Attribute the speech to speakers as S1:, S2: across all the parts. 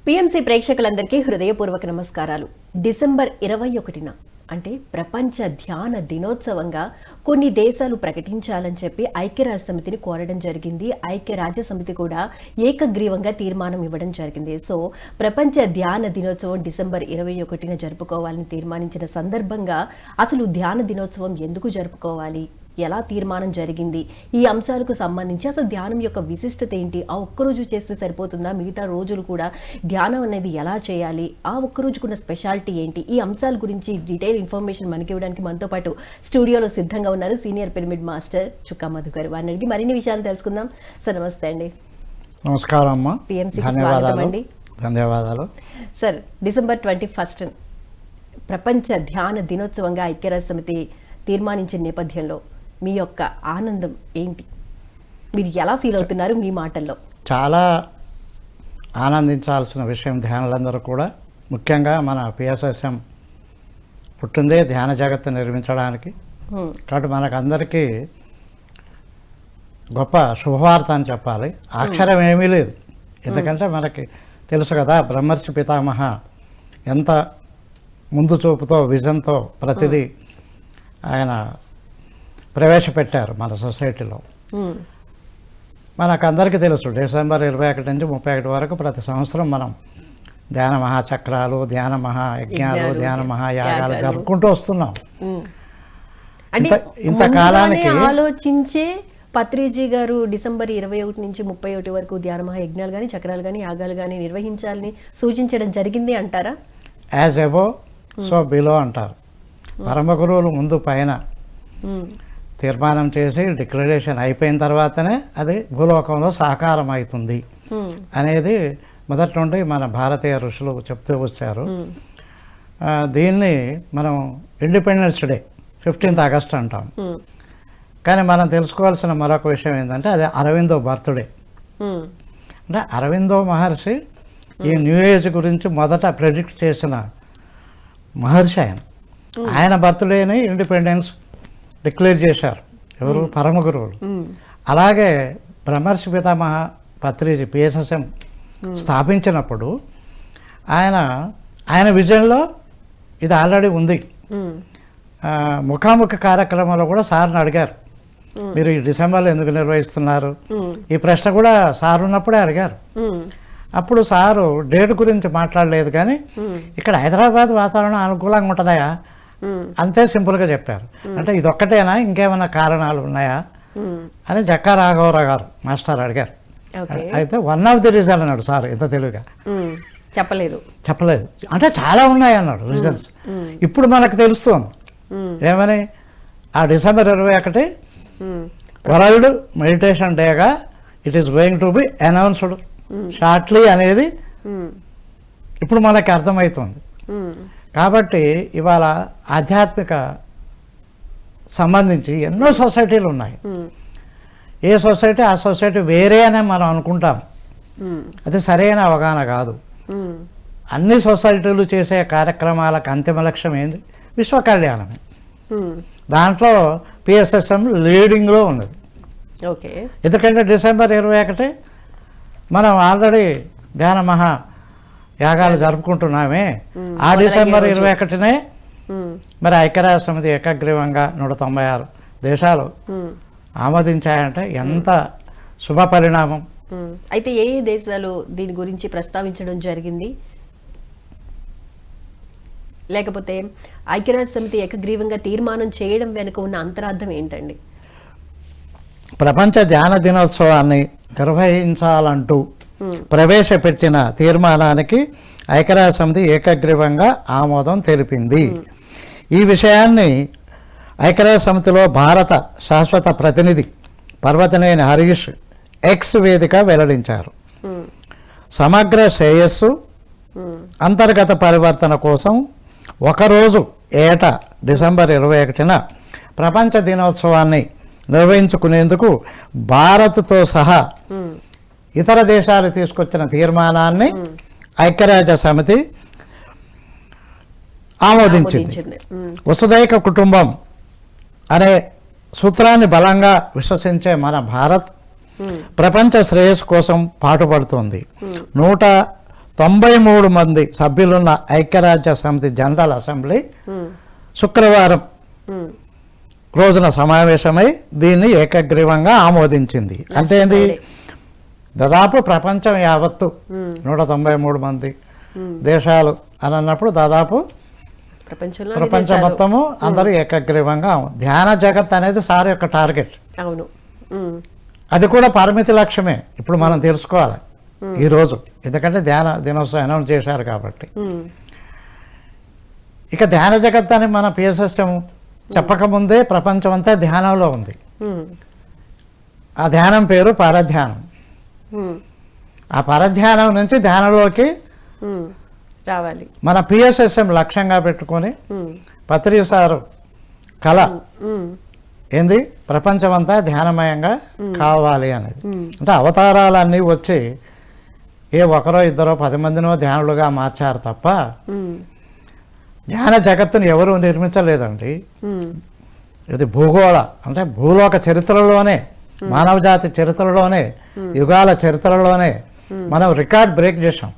S1: PMC ప్రేక్షకులందరికీ హృదయపూర్వక నమస్కారాలు. డిసెంబర్ 21న అంటే ప్రపంచ ధ్యాన దినోత్సవంగా కొన్ని దేశాలు ప్రకటించాలని చెప్పి ఐక్యరాజ్య సమితిని కోరడం జరిగింది. ఐక్యరాజ్య సమితి కూడా ఏకగ్రీవంగా తీర్మానం ఇవ్వడం జరిగింది. సో ప్రపంచ ధ్యాన దినోత్సవం డిసెంబర్ 21న జరుపుకోవాలని తీర్మానించిన సందర్భంగా అసలు ధ్యాన దినోత్సవం ఎందుకు జరుపుకోవాలి, ఎలా తీర్మానం జరిగింది, ఈ అంశాలకు సంబంధించి అసలు ధ్యానం యొక్క విశిష్టత ఏంటి, ఆ ఒక్కరోజు చేస్తే సరిపోతుందా, మిగతా రోజులు కూడా ధ్యానం అనేది ఎలా చేయాలి, ఆ ఒక్కరోజుకున్న స్పెషాలిటీ ఏంటి, ఈ అంశాల గురించి డీటెయిల్ ఇన్ఫర్మేషన్ మనకి ఇవ్వడానికి మనతో పాటు స్టూడియోలో సిద్ధంగా ఉన్నారు సీనియర్ పిరమిడ్ మాస్టర్ చుక్కా మధు గారు. వారిని మరిన్ని విషయాలు తెలుసుకుందాం. సార్ నమస్తే అండి.
S2: నమస్కారం అమ్మా.
S1: పిఎంసీకి స్వాగతం అండి.
S2: ధన్యవాదాలు
S1: సార్. డిసెంబర్ 21 ప్రపంచ ధ్యాన దినోత్సవంగా ఐక్యరాజ్య సమితి తీర్మానించిన నేపథ్యంలో మీ యొక్క ఆనందం ఏంటి, మీరు ఎలా ఫీల్ అవుతున్నారు మీ మాటల్లో?
S2: చాలా ఆనందించాల్సిన విషయం ధ్యానులందరూ కూడా, ముఖ్యంగా మన పిఎస్ఎస్ఎం పుట్టిందే ధ్యాన జగత్తు నిర్మించడానికి. కాబట్టి మనకందరికీ గొప్ప శుభవార్త అని చెప్పాలి. అక్షరం ఏమీ లేదు, ఎందుకంటే మనకి తెలుసు కదా బ్రహ్మర్షి పితామహ ఎంత ముందు చూపుతో విజన్తో ప్రతిదీ ఆయన ప్రవేశపెట్టారు మన సొసైటీలో. మనకందరికీ తెలుసు డిసెంబర్ 21 నుంచి 31 వరకు ప్రతి సంవత్సరం మనం ధ్యాన మహాచక్రాలు, ధ్యాన మహాయజ్ఞాలు, ధ్యాన మహాయాగాలు జరుపుకుంటూ వస్తున్నాం.
S1: ఇంతకాలానికి ఆలోచించే పత్రిజీ గారు డిసెంబర్ 21 నుంచి 31 వరకు ధ్యాన మహాయజ్ఞాలు కానీ చక్రాలు కానీ యాగాలు కానీ నిర్వహించాలని సూచించడం జరిగింది అంటారా?
S2: యాజ్ ఎబో సో బిలో అంటారు. పరమ గురువులు ముందు పైన తీర్మానం చేసి డిక్లరేషన్ అయిపోయిన తర్వాతనే అది భూలోకంలో సాకారం అవుతుంది అనేది మొదటి నుండి మన భారతీయ ఋషులు చెప్తూ వచ్చారు. దీన్ని మనం ఇండిపెండెన్స్ డే 15th ఆగస్ట్ అంటాం. కానీ మనం తెలుసుకోవాల్సిన మరొక విషయం ఏంటంటే అది అరవిందో బర్త్డే. అంటే అరవిందో మహర్షి ఈ న్యూ ఏజ్ గురించి మొదట ప్రెడిక్ట్ చేసిన మహర్షి ఆయన బర్త్డేని ఇండిపెండెన్స్ డిక్లేర్ చేశారు ఎవరు? పరమ గురువులు. అలాగే బ్రహ్మర్షి పితామహ పత్రిజీ పిఎస్ఎస్ఎం స్థాపించినప్పుడు ఆయన విజన్లో ఇది ఆల్రెడీ ఉంది. ముఖాముఖి కార్యక్రమంలో కూడా సార్ని అడిగారు, మీరు ఈ డిసెంబర్లో ఎందుకు నిర్వహిస్తున్నారు, ఈ ప్రశ్న కూడా సార్ ఉన్నప్పుడే అడిగారు. అప్పుడు సారు డేట్ గురించి మాట్లాడలేదు, కానీ ఇక్కడ హైదరాబాద్ వాతావరణం అనుకూలంగా ఉంటుందయా అంతే సింపుల్గా చెప్పారు. అంటే ఇదొక్కటేనా, ఇంకేమైనా కారణాలు ఉన్నాయా అని జక్కా రాఘవరావు గారు మాస్టర్ అడిగారు. అయితే వన్ ఆఫ్ ది రీజన్ అన్నాడు సార్. ఎంత తెలివిగా చెప్పలేదు. అంటే చాలా ఉన్నాయి అన్నాడు రీజన్స్. ఇప్పుడు మనకు తెలుస్తుంది ఏమని, ఆ డిసెంబర్ 21 వరల్డ్ మెడిటేషన్ డేగా it is going to be announced shortly అనేది ఇప్పుడు మనకి అర్థమవుతుంది. కాబట్టి ఇవాళ ఆధ్యాత్మిక సంబంధించి ఎన్నో సొసైటీలు ఉన్నాయి. ఏ సొసైటీ ఆ సొసైటీ వేరే అనే మనం అనుకుంటాం, అది సరైన అవగాహన కాదు. అన్ని సొసైటీలు చేసే కార్యక్రమాలకు అంతిమ లక్ష్యం ఏంది? విశ్వ కళ్యాణమే. దాంట్లో పిఎస్ఎస్ఎం లీడింగ్లో ఉన్నది. ఎందుకంటే డిసెంబర్ 21 మనం ఆల్రెడీ ధ్యాన మహా యాగాలు జరుపుకుంటున్నామే. ఆ డిసెంబర్ 21నే మరి ఐక్యరాజ్య సమితి ఏకగ్రీవంగా 196 దేశాలు ఆమోదించాయంటే ఎంత శుభ పరిణామం.
S1: అయితే ఏ దేశాలు దీని గురించి ప్రస్తావించడం జరిగింది, లేకపోతే ఐక్యరాజ్య సమితి ఏకగ్రీవంగా తీర్మానం చేయడం వెనుక ఉన్న అంతరార్థం ఏంటండి?
S2: ప్రపంచ ధ్యాన దినోత్సవాన్ని నిర్వహించాలంటూ ప్రవేశపెట్టిన తీర్మానానికి ఐక్యరాజ్య సమితి ఏకగ్రీవంగా ఆమోదం తెలిపింది. ఈ విషయాన్ని ఐక్యరాజ్య సమితిలో భారత శాశ్వత ప్రతినిధి పర్వతనేని హరీష్ ఎక్స్ వేదిక వెల్లడించారు. సమగ్ర శ్రేయస్సు, అంతర్గత పరివర్తన కోసం ఒకరోజు ఏటా డిసెంబర్ 21న ప్రపంచ దినోత్సవాన్ని నిర్వహించుకునేందుకు భారత్తో సహా ఇతర దేశాలు తీసుకొచ్చిన తీర్మానాన్ని ఐక్యరాజ్య సమితి ఆమోదించింది. వసుదైక కుటుంబం అనే సూత్రాన్ని బలంగా విశ్వసించే మన భారత్ ప్రపంచ శ్రేయస్సు కోసం పాటుపడుతుంది. 193 మంది సభ్యులున్న ఐక్యరాజ్య సమితి జనరల్ అసెంబ్లీ శుక్రవారం రోజున సమావేశమై దీన్ని ఏకగ్రీవంగా ఆమోదించింది. అంటే ఏంది, దాదాపు ప్రపంచం యావత్తు 193 మంది దేశాలు అని అన్నప్పుడు దాదాపు ప్రపంచం మొత్తము అందరూ ఏకగ్రీవంగా ధ్యాన జగత్ అనేది సార్ యొక్క టార్గెట్.
S1: అవును,
S2: అది కూడా పరిమితి లక్ష్యమే ఇప్పుడు మనం తెలుసుకోవాలి ఈరోజు, ఎందుకంటే ధ్యాన దినోత్సవం అనౌన్స్ చేశారు కాబట్టి. ఇక ధ్యాన జగత్ అని మన పిఎస్ఎస్ఎం చెప్పకముందే ప్రపంచం అంతా ధ్యానంలో ఉంది. ఆ ధ్యానం పేరు పరధ్యానం. ఆ పరధ్యానం నుంచి ధ్యానంలోకి
S1: రావాలి.
S2: మన పిఎస్ఎస్ఎం లక్ష్యంగా పెట్టుకొని పత్రి సారు కళ ఏంది, ప్రపంచమంతా ధ్యానమయంగా కావాలి అనేది. అంటే అవతారాలన్నీ వచ్చి ఏ ఒకరో ఇద్దరో 10 మందినో ధ్యానులుగా మార్చారు తప్ప ధ్యాన జగత్తుని ఎవరు నిర్మించలేదండి. ఇది భూగోళ అంటే భూలోక చరిత్రలోనే, మానవ జాతి చరిత్రలోనే, యుగాల చరిత్రలోనే మనం రికార్డ్ బ్రేక్ చేసాం.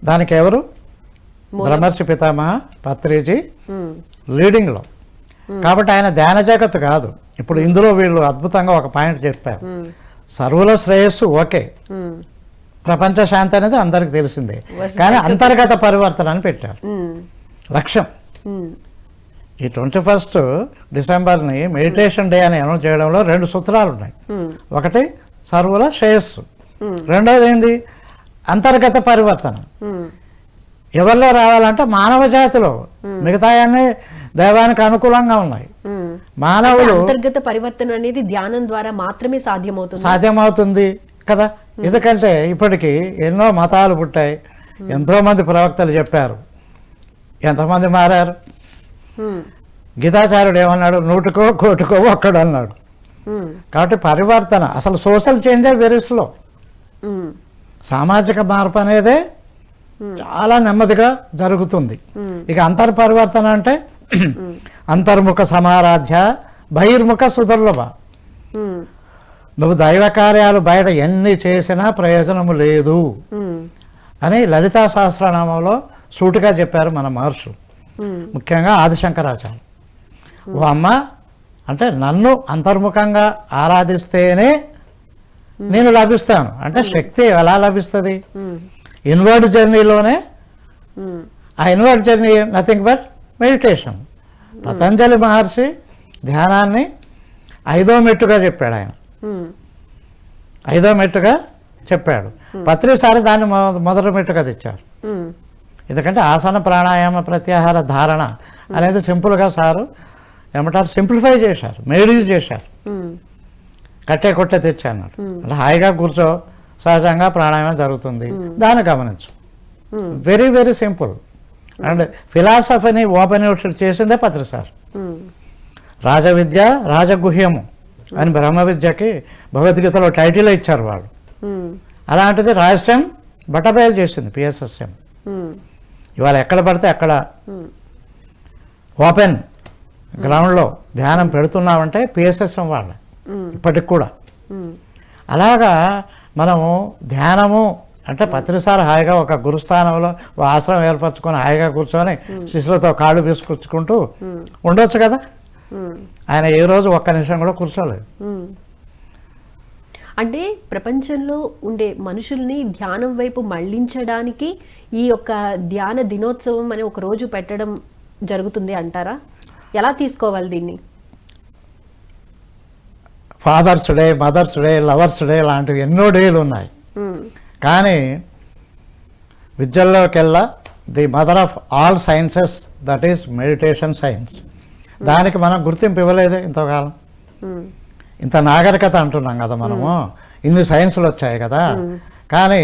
S2: దానికి ఎవరు, బ్రహ్మర్షి పితామహ పత్రిజీ లీడింగ్లో. కాబట్టి ఆయన ధ్యాన జగత్తు కాదు. ఇప్పుడు ఇందులో వీళ్ళు అద్భుతంగా ఒక పాయింట్ చెప్పారు, సర్వుల శ్రేయస్సు ఓకే, ప్రపంచ శాంతి అనేది అందరికి తెలిసిందే, కానీ అంతర్గత పరివర్తన అని పెట్టారు లక్ష్యం. ఈ 21 డిసెంబర్ని మెడిటేషన్ డే అని అనౌన్స్ చేయడంలో 2 సూత్రాలు ఉన్నాయి. ఒకటి సర్వుల శ్రేయస్సు, రెండోది ఏంది అంతర్గత పరివర్తన. ఎవరిలో రావాలంటే మానవ జాతిలో, మిగతా అన్ని దైవానికి అనుకూలంగా ఉన్నాయి. మానవులు
S1: అంతర్గత పరివర్తన అనేది ధ్యానం ద్వారా మాత్రమే
S2: సాధ్యమవుతుంది కదా. ఎందుకంటే ఇప్పటికీ ఎన్నో మతాలు పుట్టాయి, ఎంతో మంది ప్రవక్తలు చెప్పారు, ఎంతమంది మారారు. గీతాచార్యుడు ఏమన్నాడు, 100కో 1,00,00,000కో ఒక్కడు అన్నాడు. కాబట్టి పరివర్తన అసలు సోషల్ చేంజే వెరీ స్లో. సామాజిక మార్పు అనేదే చాలా నెమ్మదిగా జరుగుతుంది. ఇక అంతర్పరివర్తన అంటే అంతర్ముఖ సమారాధ్య బహిర్ముఖ సుదుర్లభ. నువ్వు దైవ కార్యాలు బయట ఎన్ని చేసినా ప్రయోజనము లేదు అని లలితా సహస్రనామంలో సూటిగా చెప్పారు మన మహర్షులు, ముఖ్యంగా ఆదిశంకరాచార్య. ఓ అమ్మ అంటే నన్ను అంతర్ముఖంగా ఆరాధిస్తేనే నేను లభిస్తాను అంటే శక్తి ఎలా లభిస్తుంది? ఇన్వర్డ్ జర్నీలోనే. ఆ inward journey nothing but meditation. Patanjali Maharshi ధ్యానాన్ని 5వ మెట్టుగా చెప్పాడు ఆయన, 5వ మెట్టుగా చెప్పాడు. పత్రిసారి దాన్ని మొదటి మెట్టుగా తెచ్చారు. ఎందుకంటే ఆసన ప్రాణాయామ ప్రత్యాహార ధారణ అనేది సింపుల్గా సారు ఏమంటారు సింప్లిఫై చేశారు, మెడిటేట్ చేశారు. కట్టే కొట్టే తెచ్చా అన్నాడు. అంటే హాయిగా కూర్చో, సహజంగా ప్రాణాయామం జరుగుతుంది, దాన్ని గమనించు. Very very simple. అండ్ ఫిలాసఫీని ఓపెన్ చేసిందే పత్రి సార్. రాజవిద్య రాజగుహ్యము అని బ్రహ్మ విద్యకి భగవద్గీతలో టైటిల్ ఇచ్చారు వాళ్ళు. అలాంటిది రహస్యం బట్టబయలు చేసింది పిఎస్ఎస్ఎం. ఇవాళ ఎక్కడ పడితే అక్కడ ఓపెన్ గ్రౌండ్లో ధ్యానం పెడుతున్నామంటే పిఎస్ఎస్ఎం వాళ్ళ ఇప్పటికి కూడా. అలాగా మనము ధ్యానము అంటే పత్రిసారి హాయిగా ఒక గురుస్థానంలో ఒక ఆశ్రమం ఏర్పరచుకొని హాయిగా కూర్చొని శిష్యులతో కాళ్ళు తీసుకొచ్చుకుంటూ ఉండొచ్చు కదా. ఆయన ఏ రోజు ఒక్క నిమిషం కూడా కూర్చోలేదు.
S1: అంటే ప్రపంచంలో ఉండే మనుషుల్ని ధ్యానం వైపు మళ్లించడానికి ఈ యొక్క ధ్యాన దినోత్సవం అని ఒక రోజు పెట్టడం జరుగుతుంది అంటారా? ఎలా తీసుకోవాలి దీన్ని?
S2: Father's day, mother's day, lover's day లాంటివి ఎన్నో డేలు ఉన్నాయి. కానీ విద్యల్లోకెల్లా the mother of all sciences that is meditation science. దానికి మనం గుర్తింపు ఇవ్వలేదు ఇంతకాలం. ఇంత నాగరికత అంటున్నాం కదా మనము, ఇన్ని సైన్సులు వచ్చాయి కదా. కానీ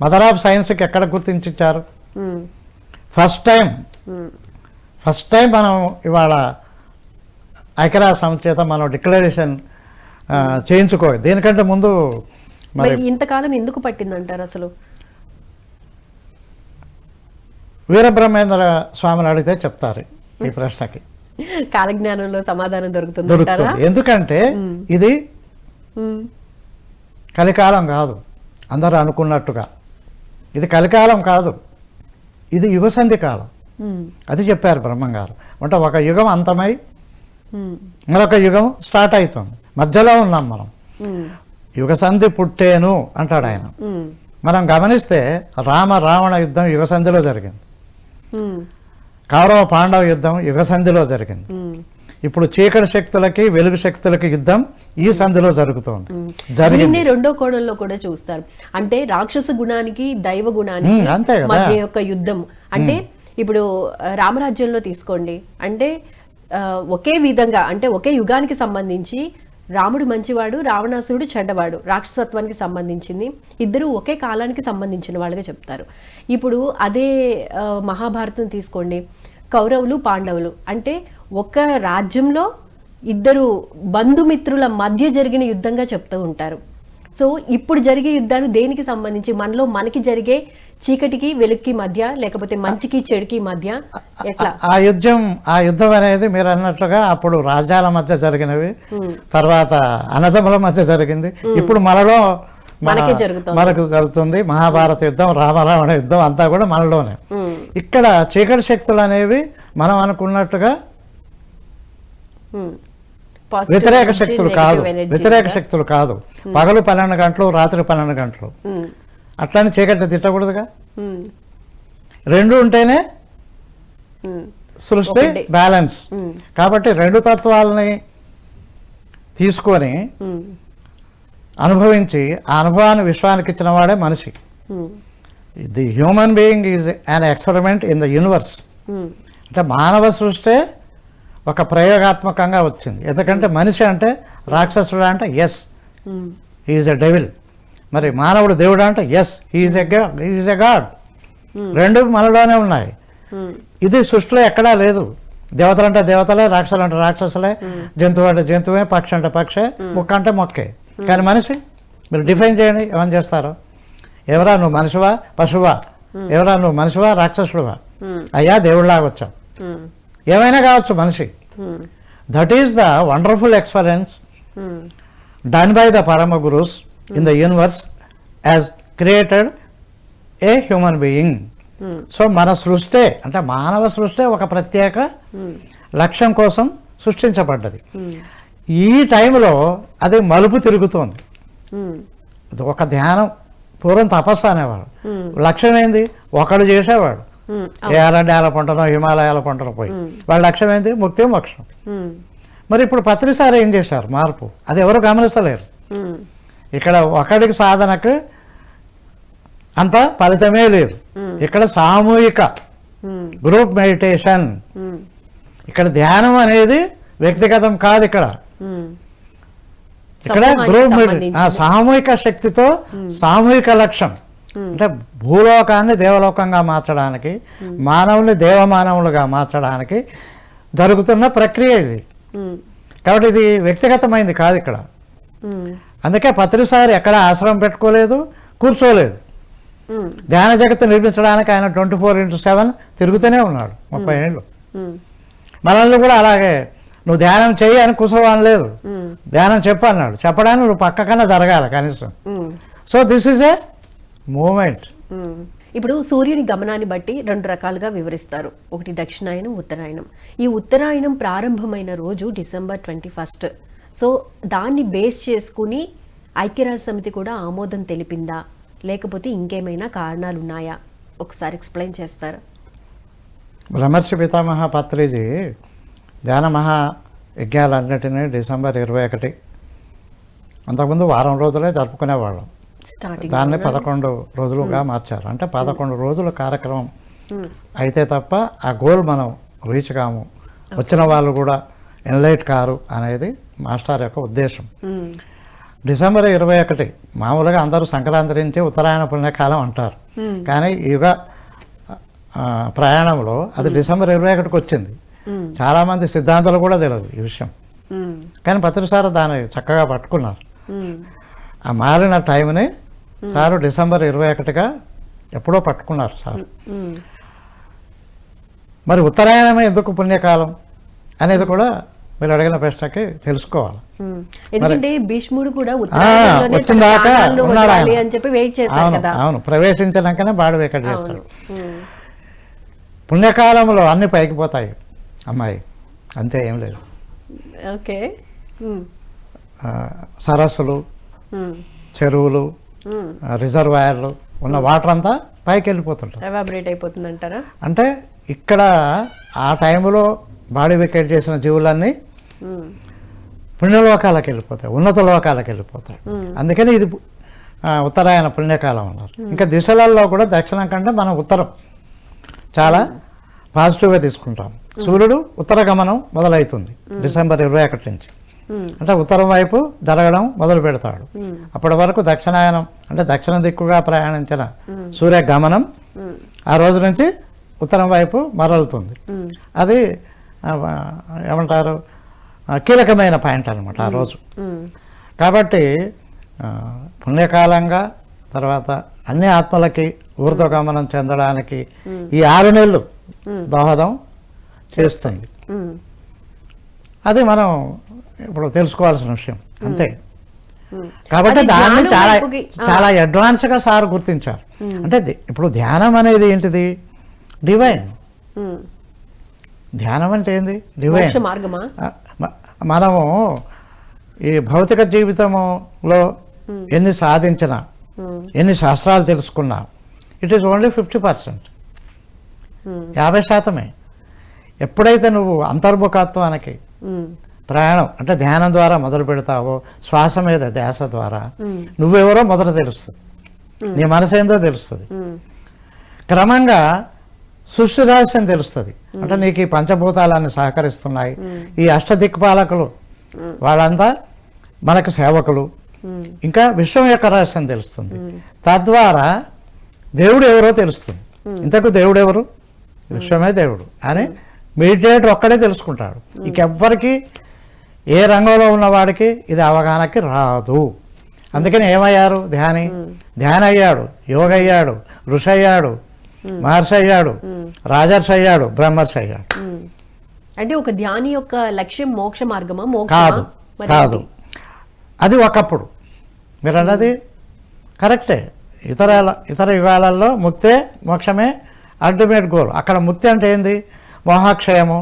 S2: మదర్ ఆఫ్ సైన్స్కి ఎక్కడ గుర్తించారు? ఫస్ట్ టైం మనం ఇవాళ ఐక్యరాజ్య సమితి చేత మనం డిక్లరేషన్ చేయించుకో. దీనికంటే ముందు
S1: మరి ఇంతకాలం ఎందుకు పట్టిందంటారు అసలు?
S2: వీరబ్రహ్మేంద్ర స్వామిని అడిగితే చెప్తారు ఈ ప్రశ్నకి.
S1: కాలజ్ఞానంలో సమాధానం దొరుకుతుంటారా?
S2: దొరుకుతుంది. ఎందుకంటే ఇది కలికాలం కాదు అందరూ అనుకున్నట్టుగా. ఇది కలికాలం కాదు, ఇది యుగసంధి కాలం. అది చెప్పారు బ్రహ్మంగారు. అంటే ఒక యుగం అంతమై మరొక యుగం స్టార్ట్ అవుతుంది, మధ్యలో ఉన్నాం మనం. యుగసంధి పుట్టేను అంటాడు ఆయన. మనం గమనిస్తే రావణ యుద్ధం యుగసంధిలో జరిగింది, కౌరవ పాండవ యుద్ధం యుగసంధిలో జరిగింది. ఇప్పుడు చీకటి శక్తులకి వెలుగు శక్తులకి యుద్ధం ఈ సంధిలో జరుగుతోంది.
S1: దీన్ని రెండో కోణంలో కూడా చూస్తారు. అంటే రాక్షస గుణానికి దైవ గుణానికి
S2: అంతే కదా
S1: మధ్య యొక్క యుద్ధం. అంటే ఇప్పుడు రామరాజ్యంలో తీసుకోండి, అంటే ఒకే విధంగా, అంటే ఒకే యుగానికి సంబంధించి రాముడు మంచివాడు, రావణాసురుడు చెడ్డవాడు, రాక్షసత్వానికి సంబంధించింది. ఇద్దరు ఒకే కాలానికి సంబంధించిన వాళ్ళగా చెప్తారు. ఇప్పుడు అదే మహాభారతం తీసుకోండి, కౌరవులు పాండవులు అంటే ఒక రాజ్యంలో ఇద్దరు బంధుమిత్రుల మధ్య జరిగిన యుద్ధంగా చెప్తూ ఉంటారు. సో ఇప్పుడు జరిగే యుద్ధాలు దేనికి సంబంధించి? మనలో మనకి జరిగే చీకటికి వెలుగుకి మధ్య, లేకపోతే మంచికి చెడుకి మధ్య ఎట్లా?
S2: ఆ యుద్ధం అనేది మీరు అన్నట్లుగా అప్పుడు రాజ్యాల మధ్య జరిగినవి, తర్వాత అన్నదమ్ముల మధ్య జరిగింది. ఇప్పుడు మనకు జరుగుతుంది మహాభారత యుద్ధం, రామరావణ యుద్ధం అంతా కూడా మనలోనే. ఇక్కడ చీకటి శక్తులు అనేవి మనం అనుకున్నట్టుగా వ్యతిరేక శక్తులు కాదు. పగలు 12 గంటలు, రాత్రి 12 గంటలు. అట్లానే చీకటి తిట్టకూడదుగా. రెండు ఉంటేనే సృష్టి బ్యాలెన్స్. కాబట్టి రెండు తత్వాలని తీసుకొని అనుభవించి ఆ అనుభవాన్ని విశ్వానికి ఇచ్చిన వాడే మనిషి. The human being is an experiment in the universe. అంటే మానవ సృష్టి ఒక ప్రయోగాత్మకంగా వచ్చింది. ఎందుకంటే మనిషి అంటే రాక్షసుడు అంటే ఎస్ హీఈస్ ఎ డెవిల్, మరి మానవుడు దేవుడు అంటే ఎస్ హీఈస్ ఎ గాడ్. రెండు మనలోనే ఉన్నాయి. ఇది సృష్టిలో ఎక్కడా లేదు. దేవతలు అంటే దేవతలే, రాక్షసులు అంటే రాక్షసులే, జంతువు అంటే జంతువే, పక్షి అంటే పక్షే, మొక్క అంటే మొక్కే. కానీ మనిషి మీరు డిఫైన్ చేయండి, ఏమని చేస్తారో. ఎవరా నువ్వు మనిషివా పశువా? ఎవరా నువ్వు మనిషివా రాక్షసుడువా? అయ్యా దేవుడిలాగా వచ్చావు. ఏమైనా కావచ్చు మనిషి. That is the wonderful experience done by the పరమ gurus in the universe as created a human being. So మన సృష్టి అంటే మానవ సృష్టి ఒక ప్రత్యేక లక్ష్యం కోసం సృష్టించబడ్డది. ఈ టైంలో అది మలుపు తిరుగుతోంది. ఒక ధ్యానం, పూర్వం తపస్సు అనేవాడు. లక్ష్యం ఏంది? ఒకడు చేసేవాడు, ఏలండి పంటనో హిమాలయాల పంటనో పోయి వాళ్ళ లక్ష్యం ఏంది? ముక్తి మోక్షం. మరి ఇప్పుడు పత్రిసారి ఏం చేశారు? మార్పు. అది ఎవరు గమనిస్తలేరు. ఇక్కడ ఒకడికి సాధనకు అంత ఫలితమే లేదు. ఇక్కడ సామూహిక గ్రూప్ మెడిటేషన్. ఇక్కడ ధ్యానం అనేది వ్యక్తిగతం కాదు. ఇక్కడ గ్రూప్ సామూహిక శక్తితో సామూహిక లక్ష్యం. అంటే భూలోకాన్ని దేవలోకంగా మార్చడానికి, మానవుల్ని దేవమానవులుగా మార్చడానికి జరుగుతున్న ప్రక్రియ ఇది. కాబట్టి ఇది వ్యక్తిగతమైంది కాదు ఇక్కడ. అందుకే పత్రిసారి ఎక్కడ ఆశ్రమం పెట్టుకోలేదు, కూర్చోలేదు. ధ్యాన జగత్తు నిర్మించడానికి ఆయన 24/7 తిరుగుతూనే ఉన్నాడు 30 ఏళ్ళు. మనల్ని కూడా అలాగే నువ్వు ధ్యానం చెయ్యి అని కూర్చోవాలని లేదు, ధ్యానం చెప్పు అన్నాడు. చెప్పడానికి నువ్వు పక్కకన్నా జరగాలి కనీసం. So this is a moment.
S1: ఇప్పుడు సూర్యుని గమనాన్ని బట్టి 2 రకాలుగా వివరిస్తారు. ఒకటి దక్షిణాయనం, ఉత్తరాయణం. ఈ ఉత్తరాయణం ప్రారంభమైన రోజు డిసెంబర్ 21. సో దాన్ని బేస్ చేసుకుని ఐక్యరాజ్య సమితి కూడా ఆమోదం తెలిపిందా, లేకపోతే ఇంకేమైనా కారణాలు ఉన్నాయా? ఒకసారి ఎక్స్ప్లెయిన్ చేస్తారా?
S2: బ్రహ్మర్షి పితామహ పత్రిజీ ధ్యాన మహా యజ్ఞాలన్నిటినీ డిసెంబర్ 21, అంతకుముందు వారం రోజులే జరుపుకునేవాళ్ళం. దాన్ని 11 రోజులుగా మార్చారు. అంటే 11 రోజుల కార్యక్రమం అయితే తప్ప ఆ గోల్ మనం రీచ్ కాము, వచ్చిన వాళ్ళు కూడా ఎన్లైట్ కారు అనేది మాస్టర్ యొక్క ఉద్దేశం. డిసెంబర్ 21 మామూలుగా అందరూ సంక్రాంతి నుంచి ఉత్తరాయణ పుణ్యకాలం అంటారు. కానీ యుగ ప్రయాణంలో అది డిసెంబర్ 21కి వచ్చింది. చాలామంది సిద్ధాంతాలు కూడా తెలియదు ఈ విషయం. కానీ పత్రిసారు దాన్ని చక్కగా పట్టుకున్నారు. ఆ మారిన టైంని సారు డిసెంబర్ 21గా ఎప్పుడో పట్టుకున్నారు సార్. మరి ఉత్తరాయణమే ఎందుకు పుణ్యకాలం అనేది కూడా మీరు అడిగిన ప్రశ్నకి తెలుసుకోవాలి.
S1: ఎందుకంటే భీష్ముడు కూడా
S2: వచ్చిన దాకా ఉన్నాడు ఆయన.
S1: అని చెప్పి వెయిట్ చేశారు
S2: అవును
S1: కదా.
S2: అవును, ప్రవేశించినాకనే బాడు వెకట్ చేస్తాడు. పుణ్యకాలంలో అన్ని పైకి పోతాయి అమ్మాయి, అంతే, ఏం లేదు.
S1: ఓకే.
S2: సరస్సులు, చెరువులు, రిజర్వాయర్లు ఉన్న వాటర్ అంతా పైకి వెళ్ళిపోతుంటారు,
S1: ఎవాబరేట్ అయిపోతుంది అంటారా?
S2: అంటే ఇక్కడ ఆ టైంలో బాడీ వెకేట్ చేసిన జీవులన్నీ పుణ్యలోకాలకు వెళ్ళిపోతాయి, ఉన్నత లోకాలకు వెళ్ళిపోతాయి. అందుకని ఇది ఉత్తరాయణ పుణ్యకాలం అన్నారు. ఇంకా దిశలలో కూడా దక్షిణం కంటే మనం ఉత్తరం చాలా పాజిటివ్గా తీసుకుంటాం. సూర్యుడు ఉత్తర గమనం మొదలవుతుంది డిసెంబర్ 21 నుంచి, అంటే ఉత్తరం వైపు జరగడం మొదలు పెడతాడు. అప్పటి వరకు దక్షిణాయనం అంటే దక్షిణ దిక్కుగా ప్రయాణించిన సూర్య గమనం ఆ రోజు నుంచి ఉత్తరం వైపు మరలుతుంది. అది ఏమంటారు, కీలకమైన పాయింట్ అనమాట ఆ రోజు. కాబట్టి పుణ్యకాలంగా తర్వాత అన్ని ఆత్మలకి ఊర్ధ్వగమనం చెందడానికి ఈ 6 నెలలు దోహదం చేస్తుంది. అది మనం ఇప్పుడు తెలుసుకోవాల్సిన విషయం, అంతే. కాబట్టి దాన్ని చాలా చాలా అడ్వాన్స్గా సార్ గుర్తించారు. అంటే ఇప్పుడు ధ్యానం అనేది ఏంటిది? డివైన్. ధ్యానం అంటే ఏంది? డివైన్. మనము ఈ భౌతిక జీవితంలో ఎన్ని సాధించినా, ఎన్ని శాస్త్రాలు తెలుసుకున్నా, ఇట్ ఈస్ ఓన్లీ 50%, 50%. ఎప్పుడైతే నువ్వు అంతర్ముఖత్వానికి ప్రయాణం అంటే ధ్యానం ద్వారా మొదలు పెడతావో, శ్వాస మీద ధ్యాస ద్వారా నువ్వెవరో మొదట తెలుస్తుంది, నీ మనసు ఏందో తెలుస్తుంది. క్రమంగా సృష్టి రహస్యం తెలుస్తుంది. అంటే నీకు ఈ పంచభూతాలన్నీ సహకరిస్తున్నాయి, ఈ అష్టదిక్పాలకులు వాళ్ళంతా మనకు సేవకులు, ఇంకా విశ్వం యొక్క రహస్యం తెలుస్తుంది. తద్వారా దేవుడు ఎవరో తెలుస్తుంది. ఇంతకు దేవుడు ఎవరు? విశ్వమే దేవుడు అని మెడిటేటర్ ఒక్కడే తెలుసుకుంటాడు. ఇంకెవ్వరికి, ఏ రంగంలో ఉన్నవాడికి ఇది అవగాహనకి రాదు. అందుకని ఏమయ్యారు? ధ్యాన అయ్యాడు, యోగ అయ్యాడు, ఋషి అయ్యాడు, మహర్షి అయ్యాడు, రాజర్షి అయ్యాడు, బ్రహ్మర్షి అయ్యాడు.
S1: అంటే ఒక ధ్యాని యొక్క లక్ష్యం మోక్ష మార్గమా?
S2: కాదు, కాదు. అది ఒకప్పుడు మీరు అన్నది కరెక్టే. ఇతర యుగాలలో ముక్తే, మోక్షమే అల్టిమేట్ గోల్. అక్కడ ముక్తి అంటే ఏంది? మోహాక్షయము,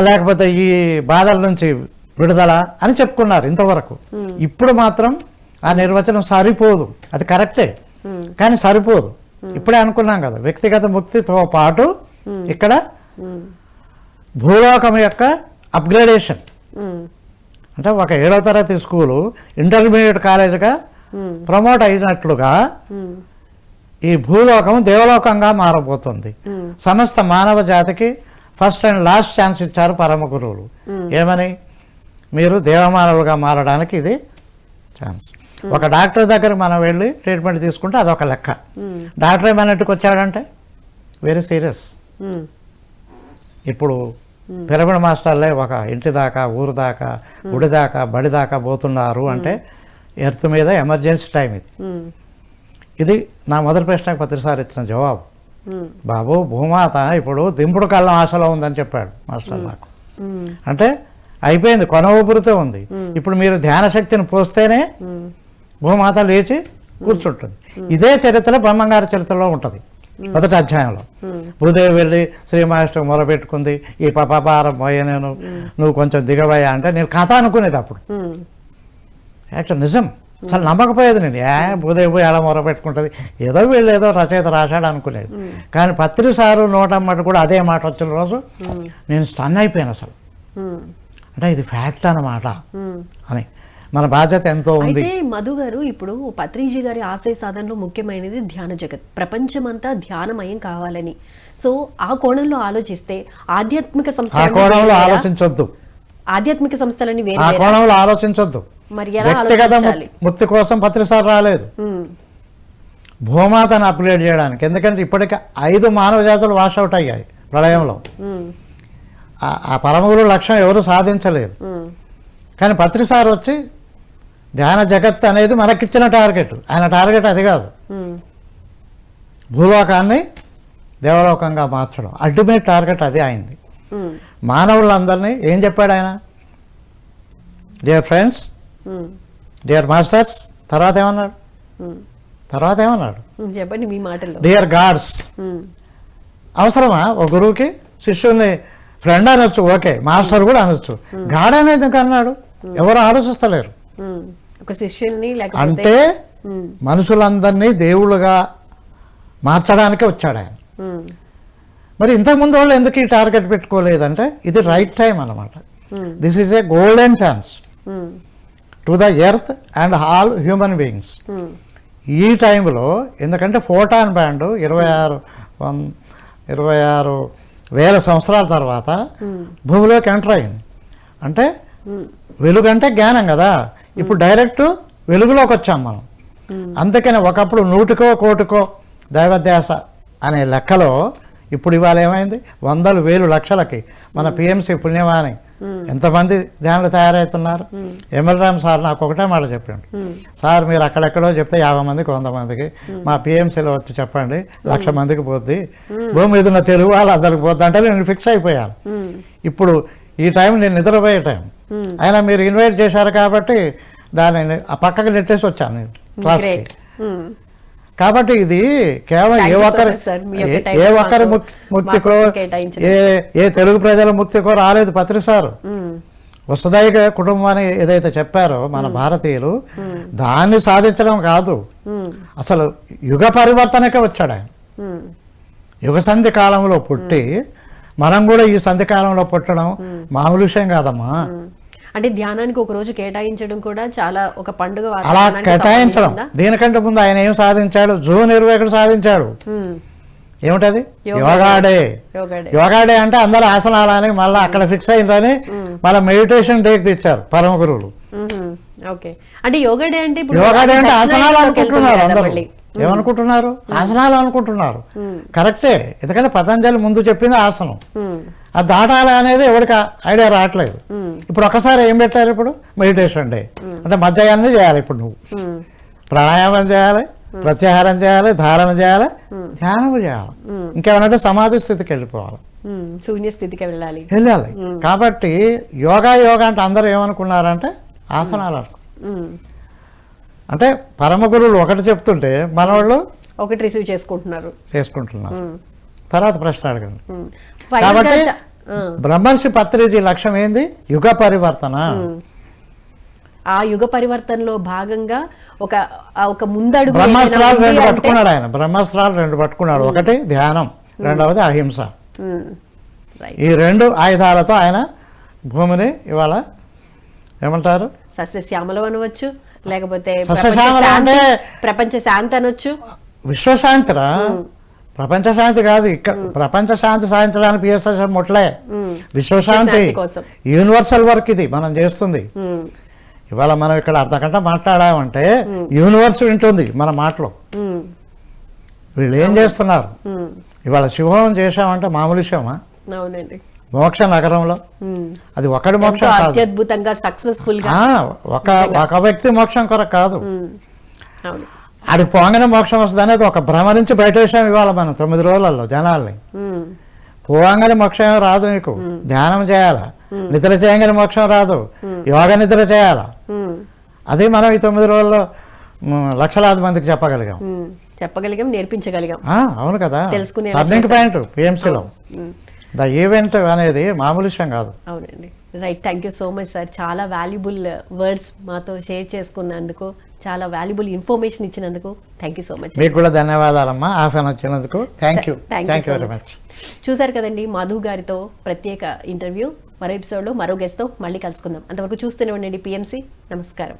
S2: లేకపోతే ఈ బాధల నుంచి విడుదల అని చెప్పుకున్నారు ఇంతవరకు. ఇప్పుడు మాత్రం ఆ నిర్వచనం సరిపోదు. అది కరెక్టే కానీ సరిపోదు. ఇప్పుడే అనుకున్నాం కదా, వ్యక్తిగత ముక్తితో పాటు ఇక్కడ భూలోకం యొక్క అప్గ్రేడేషన్. అంటే ఒక 7వ తరగతి స్కూలు ఇంటర్మీడియట్ కాలేజీగా ప్రమోట్ అయినట్లుగా ఈ భూలోకం దేవలోకంగా మారబోతుంది. సమస్త మానవ జాతికి ఫస్ట్ అండ్ లాస్ట్ ఛాన్స్ ఇచ్చారు పరమ గురువులు. ఏమని? మీరు దేవమానవులుగా మారడానికి ఇది ఛాన్స్. ఒక డాక్టర్ దగ్గర మనం వెళ్ళి ట్రీట్మెంట్ తీసుకుంటే అదొక లెక్క. డాక్టర్ ఏమన్నట్టుకు వచ్చాడంటే వెరీ సీరియస్. ఇప్పుడు పిరమిడ్ మాస్టర్లే ఒక ఇంటి దాకా, ఊరు దాకా, గుడి దాకా, బడి దాకా పోతున్నారు అంటే ఎర్త్ మీద ఎమర్జెన్సీ టైం ఇది. ఇది నా మొదటి ప్రశ్నకు ప్రతిసారి ఇచ్చిన జవాబు. బాబు, భూమాత ఇప్పుడు దింపుడు కళ్ళం ఆశలో ఉందని చెప్పాడు మాస్టర్ నాకు. అంటే అయిపోయింది, కొన ఊపిరితో ఉంది. ఇప్పుడు మీరు ధ్యాన శక్తిని పోస్తేనే భూమాత లేచి కూర్చుంటుంది. ఇదే చరిత్ర బ్రహ్మంగారి చరిత్రలో ఉంటుంది. మొదటి అధ్యాయంలో భూదేవి వెళ్ళి శ్రీమహావిష్ణువు మొరపెట్టుకుంది, ఈ పాపారం పోయే నేను, నువ్వు కొంచెం దిగవయ్యా అంటే నేను కథ అనుకునేది అప్పుడు. యాక్చువల్ నిజం. అసలు నమ్మకపోయేది నేను. భూదేవి పోయి ఎలా మొరపెట్టుకుంటుంది, ఏదో వీళ్ళు ఏదో రచయిత రాశాడు అనుకునేది. కానీ పత్రి సారు నోటమ్మటి కూడా అదే మాట వచ్చిన రోజు నేను స్టన్ అయిపోయాను. అసలు అంటే ఇది ఫ్యాక్ట్ అన్నమాట అని. మన బాధ్యత ఎంతో ఉంది.
S1: అయితే మధు గారు, ఇప్పుడు పత్రిజీ గారి ఆశయ సాధనలో ముఖ్యమైనది ధ్యాన జగత్, ప్రపంచమంతా ధ్యానమయం కావాలని. సో ఆ కోణంలో ఆలోచిస్తే ఆధ్యాత్మిక
S2: కోణంలో ఆలోచించొద్దు,
S1: ఆధ్యాత్మిక సంస్థలని
S2: ఆ కోణంలో ఆలోచించొద్దు.
S1: మరి ఎలా
S2: వ్యక్తిగత ముక్తి కోసం పత్రిసారి రాలేదు, భూమాతను అప్గ్రేడ్ చేయడానికి. ఎందుకంటే ఇప్పటికే 5 మానవ జాతులు వాషౌట్ అయ్యాయి ప్రళయంలో. ఆ పరమగురు లక్ష్యం ఎవరు సాధించలేదు. కానీ పత్రిసారి వచ్చి ధ్యాన జగత్ అనేది మనకిచ్చిన టార్గెట్. ఆయన టార్గెట్ అది కాదు, భూలోకాన్ని దేవలోకంగా మార్చడం. అల్టిమేట్ టార్గెట్ అది అయింది. మానవులందరినీ ఏం చెప్పాడు ఆయన? డియర్ ఫ్రెండ్స్, డియర్ మాస్టర్స్, తర్వాత ఏమన్నాడు?
S1: చెప్పండి మీ మాటల్లో.
S2: Dear God's. అవసరమా ఒక గురువుకి శిష్యుల్ని ఫ్రెండ్ అనొచ్చు, ఓకే, మాస్టర్ కూడా అనొచ్చు, గాడ్ అనేది ఎందుకు అన్నాడు? ఎవరు ఆలోచిస్తలేరు.
S1: ఒక శిష్యుల్ని
S2: అంటే మనుషులందరినీ దేవుళ్ళుగా మార్చడానికే వచ్చాడు ఆయన. మరి ఇంతకుముందు వాళ్ళు ఎందుకు ఈ టార్గెట్ పెట్టుకోలేదంటే ఇది రైట్ టైం అన్నమాట. This is a golden chance to the earth and all human beings. ఈ టైంలో ఎందుకంటే ఫోటాన్ బ్యాండ్ 26,000 సంవత్సరాల తర్వాత భూమిలోకి ఎంటర్ అయింది. అంటే వెలుగు అంటే జ్ఞానం కదా, ఇప్పుడు డైరెక్ట్ వెలుగులోకి వచ్చాం మనం. అందుకని ఒకప్పుడు 100కో 1,00,00,000 దైవధ్యాస అనే లెక్కలో ఇప్పుడు ఇవాళ ఏమైంది? 100,000 లక్షలకి మన పిఎంసి పుణ్యమాని ఎంతమంది ధ్యానులు తయారవుతున్నారు. ఎమ్మెల్యే రామ్ సార్ నాకు ఒకటే మాట చెప్పాడు, సార్ మీరు అక్కడెక్కడో చెప్తే 50 మందికి 100 మందికి మా పిఎంసీలో వచ్చి చెప్పండి 1,00,000 మందికి పోద్ది, భూమి మీద ఉన్న తెలుగు వాళ్ళు అందరికి పోద్ది అంటే నేను ఫిక్స్ అయిపోయాను. ఇప్పుడు ఈ టైం నేను నిద్రపోయే టైం, అయినా మీరు ఇన్వైట్ చేశారు కాబట్టి దాన్ని ఆ పక్కకి నెట్టేసి వచ్చాను నేను క్లాస్కి. కాబట్టి ఇది కేవలం ఏ ఒక్కరి ముక్తికో ఏ తెలుగు ప్రజల ముక్తికో రాలేదు పత్రి సారు. వసుదైక కుటుంబాన్ని ఏదైతే చెప్పారో మన భారతీయులు, దాన్ని సాధించడం కాదు, అసలు యుగ పరివర్తనకే వచ్చాడు ఆయన. యుగ సంధి కాలంలో పుట్టి మనం కూడా ఈ సంధి కాలంలో పుట్టడం మామూలు విషయం కాదమ్మా.
S1: అంటే ధ్యానానికి ఒక రోజు కేటాయించడం కూడా చాలా ఒక పండుగ.
S2: అలా కేటాయించడం, దీనికంటే ముందు ఆయన ఏం సాధించాడు? జూన్ 21 సాధించాడు. ఏమిటది? యోగా డే. యోగా డే అంటే అందరూ ఆసనాలని మళ్ళీ అక్కడ ఫిక్స్ అయిందని మళ్ళీ మెడిటేషన్ డేకి తెచ్చారు పరమ గురువులు.
S1: అంటే యోగా డే అంటే
S2: యోగా డే అంటే ఆసనాలు అనుకుంటున్నారు అందరూ. ఏమనుకుంటున్నారు? ఆసనాలు అనుకుంటున్నారు. కరెక్టే, ఎందుకంటే పతంజలి ముందు చెప్పింది ఆసనం. అది దాటాలి అనేది ఎవరికి ఐడియా రావట్లేదు. ఇప్పుడు ఒకసారి ఏం పెట్టారు? ఇప్పుడు మెడిటేషన్ డే అంటే మధ్యాహ్నం చేయాలి. ఇప్పుడు నువ్వు ప్రాణాయామం చేయాలి, ప్రత్యాహారం చేయాలి, ధారణ చేయాలి, ధ్యానం చేయాలి, ఇంకేమన్నా సమాధి స్థితికి వెళ్ళిపోవాలి,
S1: శూన్య స్థితికి వెళ్ళాలి.
S2: కాబట్టి యోగా అంటే అందరూ ఏమనుకున్నారంటే ఆసనాలు అనుకో. అంటే పరమ గురువులు ఒకటి చెప్తుంటే మన వాళ్ళు
S1: ఒకటి రిసీవ్ చేసుకుంటున్నారు.
S2: తర్వాత ప్రశ్న అడగండి. కాబట్టి బ్రహ్మర్షి పత్రిజీ లక్ష్యం ఏంది? యుగ పరివర్తన.
S1: ఆ యుగ పరివర్తనలో భాగంగా ఒక ముందడుగు
S2: బ్రహ్మాస్త్రాలు 2 పట్టుకున్నాడు ఆయన. బ్రహ్మాస్త్రాలు 2 పట్టుకున్నాడు. ఒకటి ధ్యానం, రెండవది అహింస. ఈ 2 ఆయుధాలతో ఆయన భూమిని ఇవాళ ఏమంటారు?
S1: సస్యశ్యామలం అనవచ్చు, లేకపోతే
S2: అంటే
S1: ప్రపంచ శాంతి అనొచ్చు.
S2: విశ్వశాంతిరా, ప్రపంచ శాంతి కాదు. ఇక్కడ ప్రపంచ శాంతి సాధించడానికి పిఎస్ఎస్ ముట్లే. విశ్వశాంతి యూనివర్సల్ వర్క్ ఇది మనం చేస్తుంది. ఇవాళ మనం ఇక్కడ అర్ధగంట మాట్లాడామంటే యూనివర్స్ వింటుంది మన మాటలు. వీళ్ళు ఏం చేస్తున్నారు? ఇవాళ శివహోమం చేశామంటే మామూలు విషయమా?
S1: అవునండి.
S2: మోక్ష నగరంలో అది ఒకటి మోక్షం కాదు,
S1: అత్యద్భుతంగా సక్సెస్ఫుల్ గా
S2: ఒక వ్యక్తి మోక్షం కొరకు కాదు, అది పోగానే మోక్షం వస్తుంది అనేది ఒక భ్రమ నుంచి బయట వేసాం ఇవాళ మనం 9 రోజులలో జనాల్ని. పోగానే మోక్షం రాదు, నీకు ధ్యానం చేయాలా, నిద్ర చేయగానే మోక్షం రాదు, యోగా నిద్ర చేయాలా. అది మనం ఈ 9 రోజుల్లో లక్షలాది మందికి చెప్పగలిగాం,
S1: నేర్పించగలిగాం.
S2: అవును కదా, టర్నింగ్ పాయింట్ పిఎంసీలో ద ఈవెంట్ అనేది మామూలు విషయం కాదు.
S1: అవునండి, right. Thank you so much sir. చాలా వాల్యుబుల్ వర్డ్స్ మాతో షేర్ చేసుకున్నందుకు, చాలా వాల్యుబుల్ ఇన్ఫర్మేషన్ ఇచ్చినందుకు థ్యాంక్ యూ సో మచ్.
S2: మీకు కూడా ధన్యవాదాలమ్మా ఆఫ్యాన్ వచ్చినందుకు. Thank you very much.
S1: చూసారు కదండి మధు గారితో ప్రత్యేక ఇంటర్వ్యూ. మరో ఎపిసోడ్లో మరో గెస్ట్తో మళ్ళీ కలుసుకుందాం. అంతవరకు చూస్తూనే ఉండండి పిఎంసి. నమస్కారం.